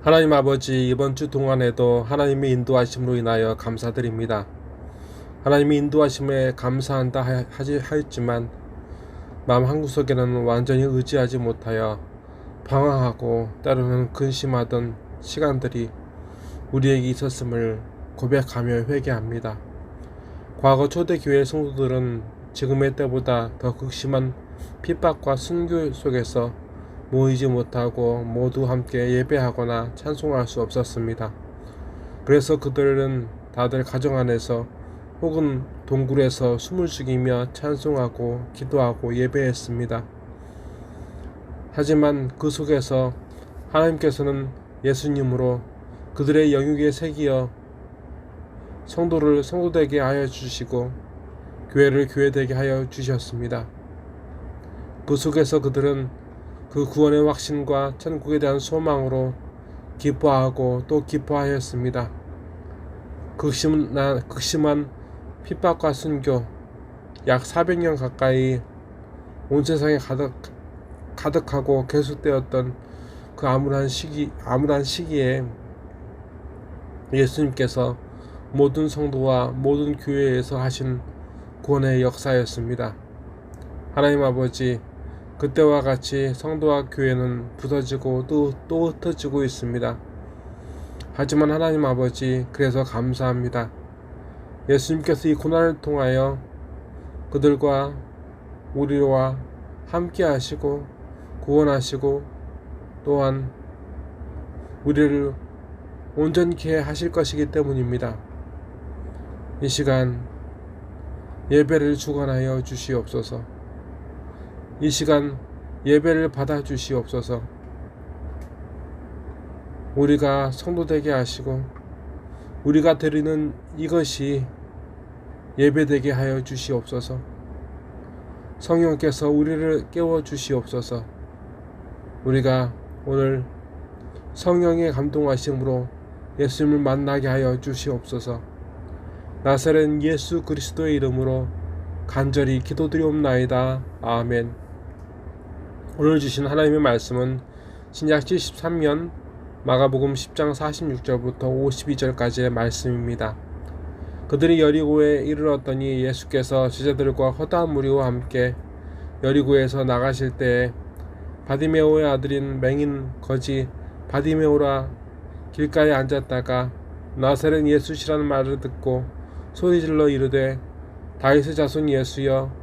하나님 아버지, 이번 주 동안에도 하나님의 인도하심으로 인하여 감사드립니다. 하나님의 인도하심에 감사한다 하였지만 마음 한구석에는 완전히 의지하지 못하여 방황하고 때로는 근심하던 시간들이 우리에게 있었음을 고백하며 회개합니다. 과거 초대교회 성도들은 지금의 때보다 더 극심한 핍박과 순교 속에서 모이지 못하고 모두 함께 예배하거나 찬송할 수 없었습니다. 그래서 그들은 다들 가정 안에서 혹은 동굴에서 숨을 죽이며 찬송하고 기도하고 예배했습니다. 하지만 그 속에서 하나님께서는 예수님으로 그들의 영육에 새기어 성도를 성도되게 하여 주시고 교회를 교회되게 하여 주셨습니다. 그 속에서 그들은 그 구원의 확신과 천국에 대한 소망으로 기뻐하고 또 기뻐하였습니다. 극심한 핍박과 순교, 약 400년 가까이 온 세상에 가득하고 계속되었던 그 암울한 시기에 예수님께서 모든 성도와 모든 교회에서 하신 구원의 역사였습니다. 하나님 아버지, 그때와 같이 성도와 교회는 부서지고 또 흩어지고 있습니다. 하지만 하나님 아버지, 그래서 감사합니다. 예수님께서 이 고난을 통하여 그들과 우리와 함께 하시고 구원하시고 또한 우리를 온전케 하실 것이기 때문입니다. 이 시간 예배를 주관하여 주시옵소서. 이 시간 예배를 받아 주시옵소서. 우리가 성도되게 하시고 우리가 드리는 이것이 예배되게 하여 주시옵소서. 성령께서 우리를 깨워 주시옵소서. 우리가 오늘 성령의 감동하심으로 예수님을 만나게 하여 주시옵소서. 나사렛 예수 그리스도의 이름으로 간절히 기도드리옵나이다. 아멘. 오늘 주신 하나님의 말씀은 신약 73년 마가복음 10장 46절부터 52절까지의 말씀입니다. 그들이 여리고에 이르렀더니 예수께서 제자들과 허다한 무리와 함께 여리고에서 나가실 때에 바디메오의 아들인 맹인 거지 바디메오라 길가에 앉았다가 나사렛 예수시라는 말을 듣고 소리질러 이르되 다윗의 자손 예수여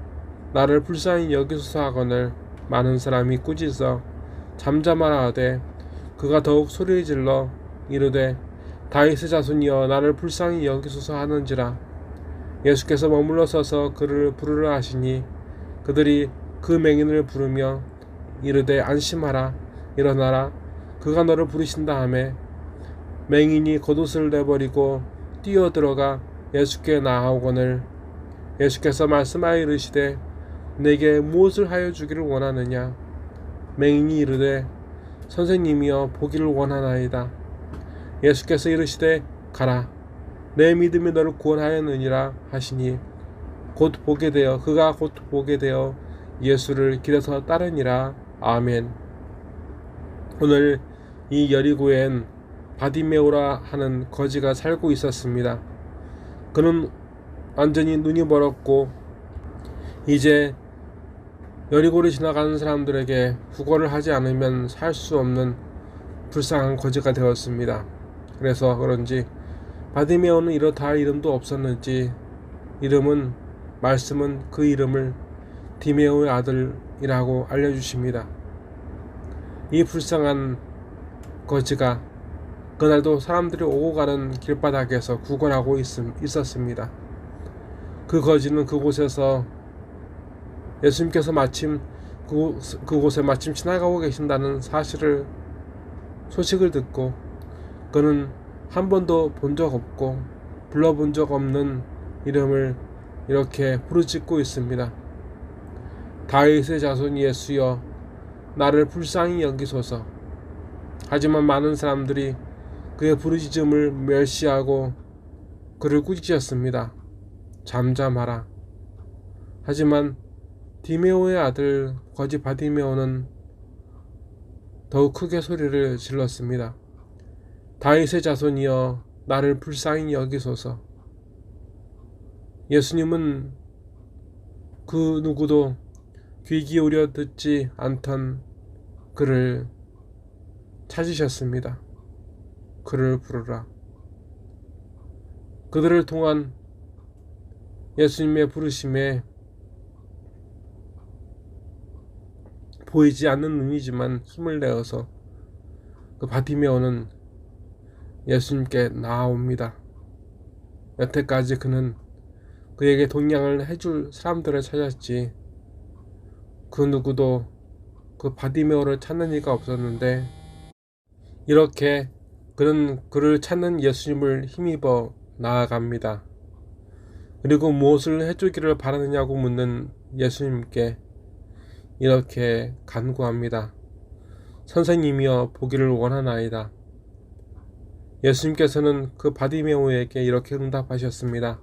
나를 불쌍히 여기소서 하거늘 많은 사람이 꾸짖어 잠잠하라 하되 그가 더욱 소리질러 이르되 다윗의 자손이여 나를 불쌍히 여기소서 하는지라. 예수께서 머물러 서서 그를 부르라 하시니 그들이 그 맹인을 부르며 이르되 안심하라 일어나라 그가 너를 부르신다 하매 맹인이 겉옷을 내버리고 뛰어들어가 예수께 나아오거늘 예수께서 말씀하여 이르시되 내게 무엇을 하여 주기를 원하느냐. 맹인이 이르되 선생님이여 보기를 원하나이다. 예수께서 이르시되 가라 내 믿음이 너를 구원하였느니라 하시니 그가 곧 보게 되어 예수를 길에서 따르니라. 아멘. 오늘 이 여리고엔 바디메오라 하는 거지가 살고 있었습니다. 그는 완전히 눈이 멀었고 이제 여리고를 지나가는 사람들에게 구걸을 하지 않으면 살 수 없는 불쌍한 거지가 되었습니다. 그래서 그런지 바디메오는 이렇다 할 이름도 없었는지 말씀은 그 이름을 디메오의 아들이라고 알려주십니다. 이 불쌍한 거지가 그날도 사람들이 오고 가는 길바닥에서 구걸하고 있었습니다. 그 거지는 그곳에서 예수님께서 마침 그곳에 마침 지나가고 계신다는 소식을 듣고 그는 한 번도 본 적 없고 불러본 적 없는 이름을 이렇게 부르짖고 있습니다. 다윗의 자손 예수여 나를 불쌍히 여기소서. 하지만 많은 사람들이 그의 부르짖음을 멸시하고 그를 꾸짖었습니다. 잠잠하라. 하지만 디메오의 아들 거지 바디메오는 더욱 크게 소리를 질렀습니다. 다윗의 자손이여 나를 불쌍히 여기소서. 예수님은 그 누구도 귀 기울여 듣지 않던 그를 찾으셨습니다. 그를 부르라. 그들을 통한 예수님의 부르심에 보이지 않는 눈이지만 힘을 내어서 그 바티메오는 예수님께 나아옵니다. 여태까지 그는 그에게 동양을 해줄 사람들을 찾았지 그 누구도 그 바티메오를 찾는 이가 없었는데 이렇게 그는 그를 찾는 예수님을 힘입어 나아갑니다. 그리고 무엇을 해주기를 바라느냐고 묻는 예수님께 이렇게 간구합니다. 선생님이여 보기를 원하나이다. 예수님께서는 그 바디메오에게 이렇게 응답하셨습니다.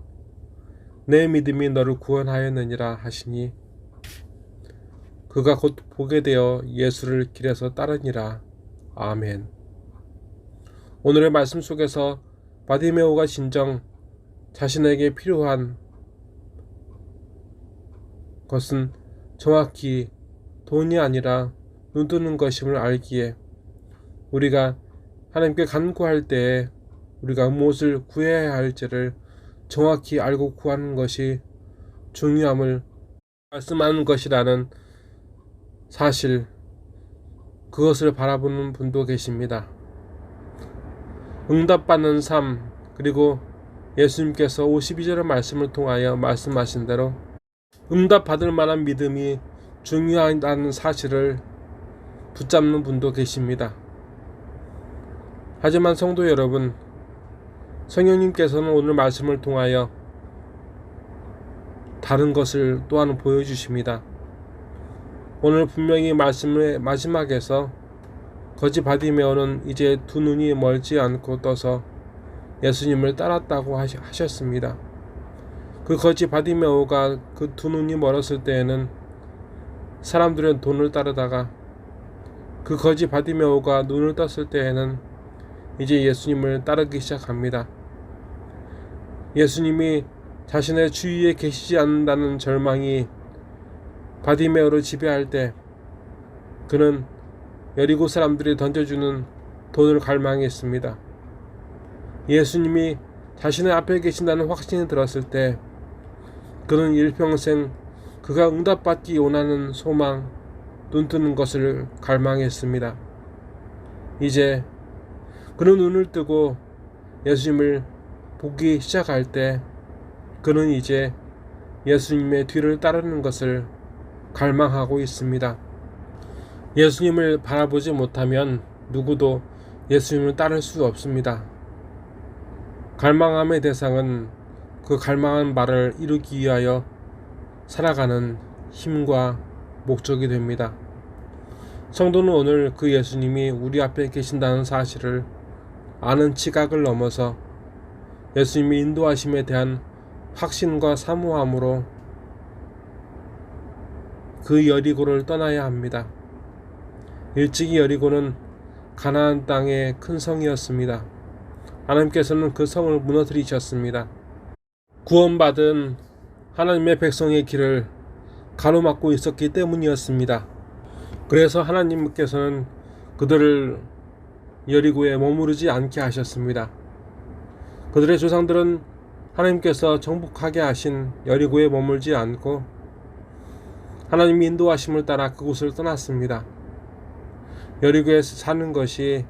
내 믿음이 너를 구원하였느니라 하시니 그가 곧 보게 되어 예수를 길에서 따르니라. 아멘. 오늘의 말씀 속에서 바디메오가 진정 자신에게 필요한 것은 정확히 돈이 아니라 눈 뜨는 것임을 알기에 우리가 하나님께 간구할 때에 우리가 무엇을 구해야 할지를 정확히 알고 구하는 것이 중요함을 말씀하는 것이라는 사실, 그것을 바라보는 분도 계십니다. 응답받는 삶, 그리고 예수님께서 52절의 말씀을 통하여 말씀하신 대로 응답받을 만한 믿음이 중요하다는 사실을 붙잡는 분도 계십니다. 하지만 성도 여러분, 성령님께서는 오늘 말씀을 통하여 다른 것을 또한 보여주십니다. 오늘 분명히 말씀의 마지막에서 거지 바디메오는 이제 두 눈이 멀지 않고 떠서 예수님을 따랐다고 하셨습니다. 그 거지 바디메오가 그 두 눈이 멀었을 때에는 사람들은 돈을 따르다가 그 거지 바디메오가 눈을 떴을 때에는 이제 예수님을 따르기 시작합니다. 예수님이 자신의 주위에 계시지 않는다는 절망이 바디메오를 지배할 때 그는 여리고 사람들이 던져주는 돈을 갈망했습니다. 예수님이 자신의 앞에 계신다는 확신이 들었을 때 그는 일평생 그가 응답받기 원하는 소망, 눈뜨는 것을 갈망했습니다. 이제 그는 눈을 뜨고 예수님을 보기 시작할 때 그는 이제 예수님의 뒤를 따르는 것을 갈망하고 있습니다. 예수님을 바라보지 못하면 누구도 예수님을 따를 수 없습니다. 갈망함의 대상은 그 갈망한 바를 이루기 위하여 살아가는 힘과 목적이 됩니다. 성도는 오늘 그 예수님이 우리 앞에 계신다는 사실을 아는 지각을 넘어서 예수님의 인도하심에 대한 확신과 사모함으로 그 여리고를 떠나야 합니다. 일찍이 여리고는 가나안 땅의 큰 성이었습니다. 하나님께서는 그 성을 무너뜨리셨습니다. 구원받은 하나님의 백성의 길을 가로막고 있었기 때문이었습니다. 그래서 하나님께서는 그들을 여리고에 머무르지 않게 하셨습니다. 그들의 조상들은 하나님께서 정복하게 하신 여리고에 머물지 않고 하나님의 인도하심을 따라 그곳을 떠났습니다. 여리고에서 사는 것이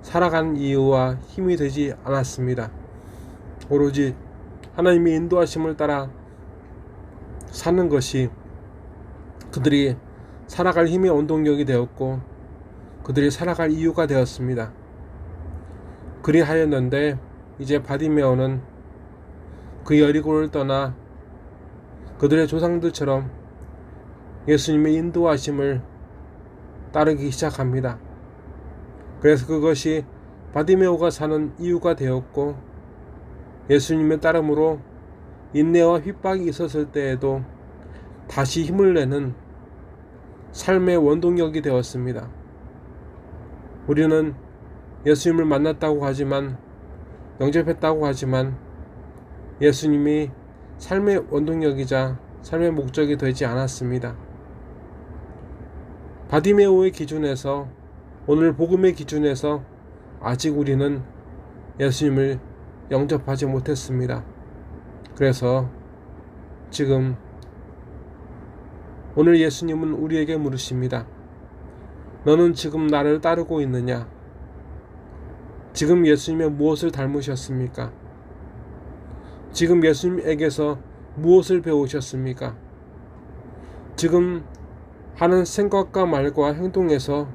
살아가는 이유와 힘이 되지 않았습니다. 오로지 하나님의 인도하심을 따라 사는 것이 그들이 살아갈 힘의 원동력이 되었고 그들이 살아갈 이유가 되었습니다. 그리하였는데 이제 바디메오는 그 여리고를 떠나 그들의 조상들처럼 예수님의 인도하심을 따르기 시작합니다. 그래서 그것이 바디메오가 사는 이유가 되었고 예수님의 따름으로 인내와 핍박이 있었을 때에도 다시 힘을 내는 삶의 원동력이 되었습니다. 우리는 예수님을 만났다고 하지만, 영접했다고 하지만 예수님이 삶의 원동력이자 삶의 목적이 되지 않았습니다. 바디메오의 기준에서, 오늘 복음의 기준에서 아직 우리는 예수님을 영접하지 못했습니다. 그래서 지금 오늘 예수님은 우리에게 물으십니다. 너는 지금 나를 따르고 있느냐? 지금 예수님의 무엇을 닮으셨습니까? 지금 예수님에게서 무엇을 배우셨습니까? 지금 하는 생각과 말과 행동에서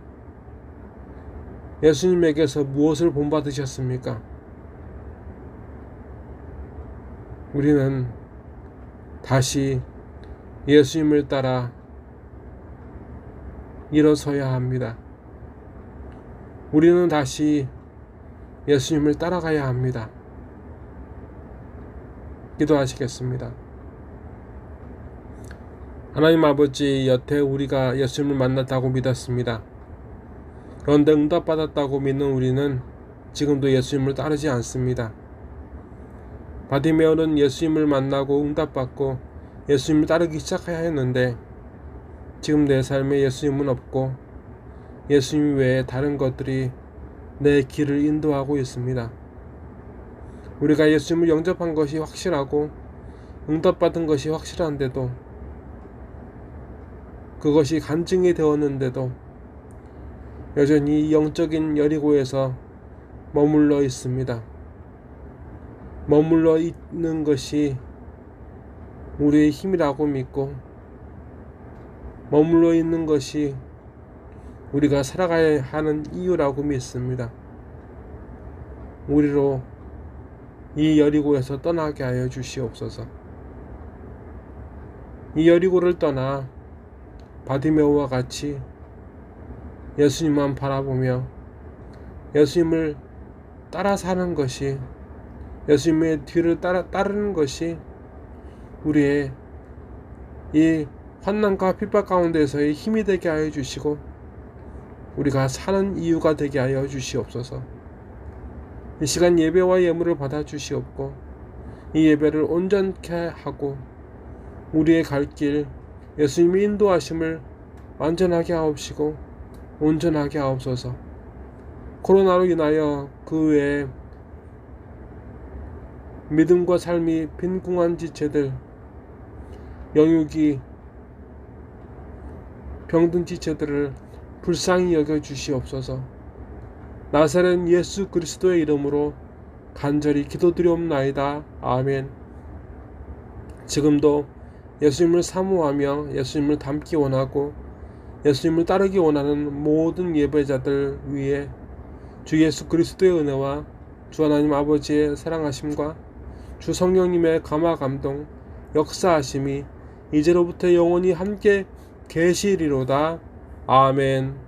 예수님에게서 무엇을 본받으셨습니까? 우리는 다시 예수님을 따라 일어서야 합니다. 우리는 다시 예수님을 따라가야 합니다. 기도하시겠습니다. 하나님 아버지, 여태 우리가 예수님을 만났다고 믿었습니다. 그런데 응답받았다고 믿는 우리는 지금도 예수님을 따르지 않습니다. 바디메오는 예수님을 만나고 응답받고 예수님을 따르기 시작해야 했는데 지금 내 삶에 예수님은 없고 예수님 외에 다른 것들이 내 길을 인도하고 있습니다. 우리가 예수님을 영접한 것이 확실하고 응답받은 것이 확실한데도, 그것이 간증이 되었는데도 여전히 영적인 여리고에서 머물러 있습니다. 머물러 있는 것이 우리의 힘이라고 믿고, 머물러 있는 것이 우리가 살아가야 하는 이유라고 믿습니다. 우리로 이 여리고에서 떠나게 하여 주시옵소서. 이 여리고를 떠나 바디메오와 같이 예수님만 바라보며 예수님을 따라 사는 것이, 예수님의 뒤를 따르는 것이 우리의 이 환난과 핍박 가운데서의 힘이 되게 하여 주시고 우리가 사는 이유가 되게 하여 주시옵소서. 이 시간 예배와 예물을 받아 주시옵고 이 예배를 온전케 하고 우리의 갈 길, 예수님의 인도하심을 완전하게 하옵시고 온전하게 하옵소서. 코로나로 인하여 그 외에 믿음과 삶이 빈궁한 지체들, 영육이 병든 지체들을 불쌍히 여겨 주시옵소서. 나사렛 예수 그리스도의 이름으로 간절히 기도드리옵나이다. 아멘. 지금도 예수님을 사모하며 예수님을 닮기 원하고 예수님을 따르기 원하는 모든 예배자들 위해 주 예수 그리스도의 은혜와 주 하나님 아버지의 사랑하심과 주 성령님의 감화 감동 역사하심이 이제로부터 영원히 함께 계시리로다. 아멘.